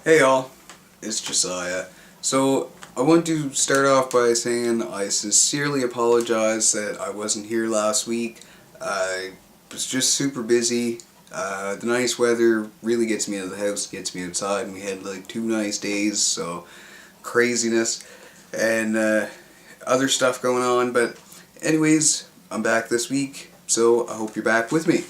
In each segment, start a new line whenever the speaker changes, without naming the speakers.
Hey y'all, it's Jesiah. So I want to start off by saying I sincerely apologize that I wasn't here last week. I was just super busy. The nice weather really gets me out of the house, gets me outside, and we had like 2 nice days, so craziness and other stuff going on. But anyways, I'm back this week, so I hope you're back with me.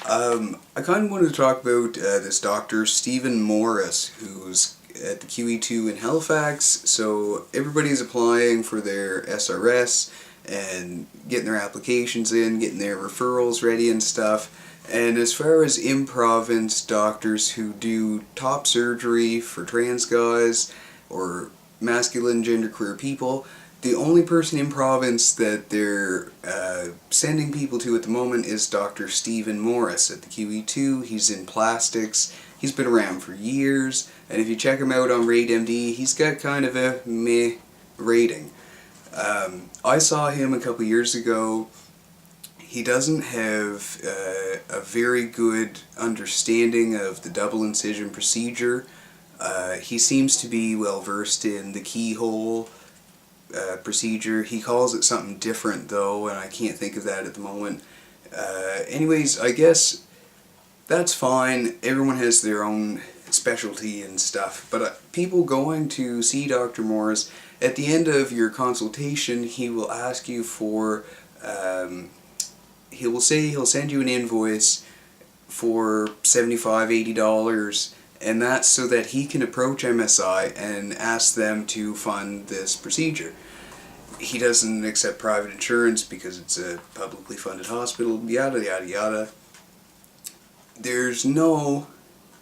I kind of wanted to talk about this Dr. Stephen Morris, who's at the QE2 in Halifax. So everybody's applying for their SRS and getting their applications in, getting their referrals ready and stuff. And as far as in-province doctors who do top surgery for trans guys or masculine genderqueer people, the only person in province that they're sending people to at the moment is Dr. Stephen Morris at the QE2. He's in plastics. He's been around for years, and if you check him out on RateMD, he's got kind of a meh rating. I saw him a couple years ago. He doesn't have a very good understanding of the double incision procedure. He seems to be well versed in the keyhole procedure. He calls it something different though, and I can't think of that at the moment. Anyways, I guess that's fine. Everyone has their own specialty and stuff, but people going to see Dr. Morris, at the end of your consultation, he will ask you for, he will say he'll send you an invoice for $75–$80, and that's so that he can approach MSI and ask them to fund this procedure. He doesn't accept private insurance because it's a publicly funded hospital, yada yada yada. There's no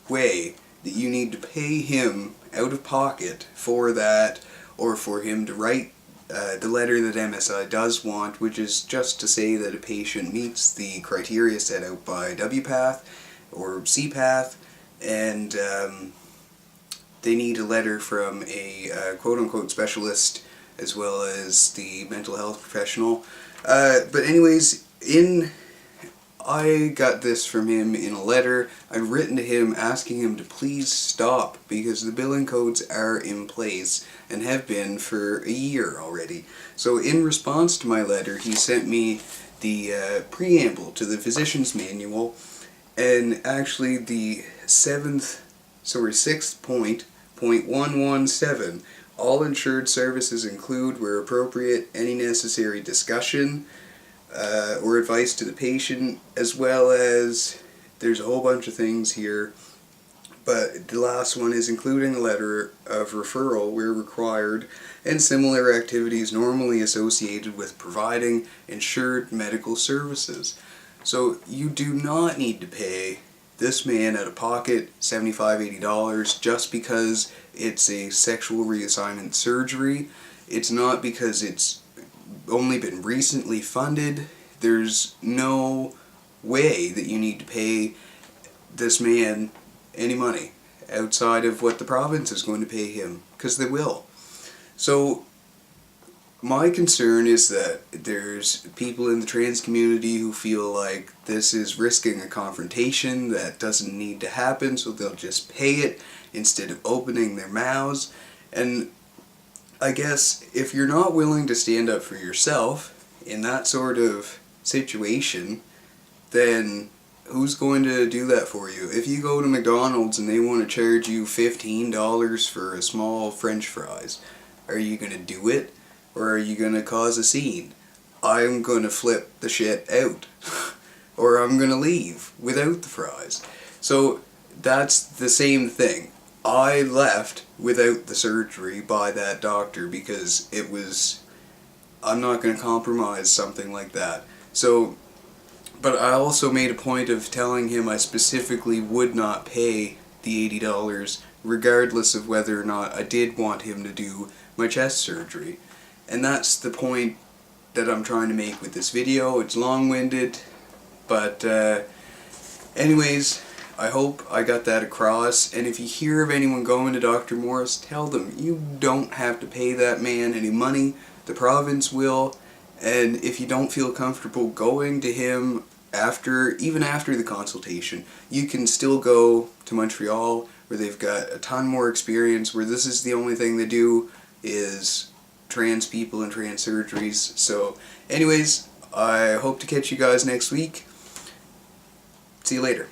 way that you need to pay him out of pocket for that, or for him to write the letter that MSI does want, which is just to say that a patient meets the criteria set out by WPATH or CPATH, and they need a letter from a quote-unquote specialist as well as the mental health professional. But anyways, I got this from him in a letter. I've written to him asking him to please stop because the billing codes are in place and have been for a year already. So in response to my letter, he sent me the preamble to the physician's manual, and actually the sixth point, .117, all insured services include, where appropriate, any necessary discussion or advice to the patient, as well as, there's a whole bunch of things here, but the last one is including a letter of referral where required, and similar activities normally associated with providing insured medical services. So you do not need to pay this man out of pocket $75–$80 just because it's a sexual reassignment surgery. It's not because it's only been recently funded. There's no way that you need to pay this man any money outside of what the province is going to pay him, because they will. So my concern is that there's people in the trans community who feel like this is risking a confrontation that doesn't need to happen, so they'll just pay it instead of opening their mouths. And I guess if you're not willing to stand up for yourself in that sort of situation, then who's going to do that for you? If you go to McDonald's and they want to charge you $15 for a small French fries, are you going to do it? Or are you going to cause a scene? I'm going to flip the shit out. Or I'm going to leave without the fries. So that's the same thing. I left without the surgery by that doctor because it was, I'm not going to compromise something like that. So, but I also made a point of telling him I specifically would not pay the $80 regardless of whether or not I did want him to do my chest surgery. And that's the point that I'm trying to make with this video. It's long-winded, but anyways, I hope I got that across. And if you hear of anyone going to Dr. Morris, tell them you don't have to pay that man any money. The province will. And if you don't feel comfortable going to him even after the consultation, you can still go to Montreal where they've got a ton more experience, where this is the only thing they do is trans people and trans surgeries. So anyways, I hope to catch you guys next week. See you later.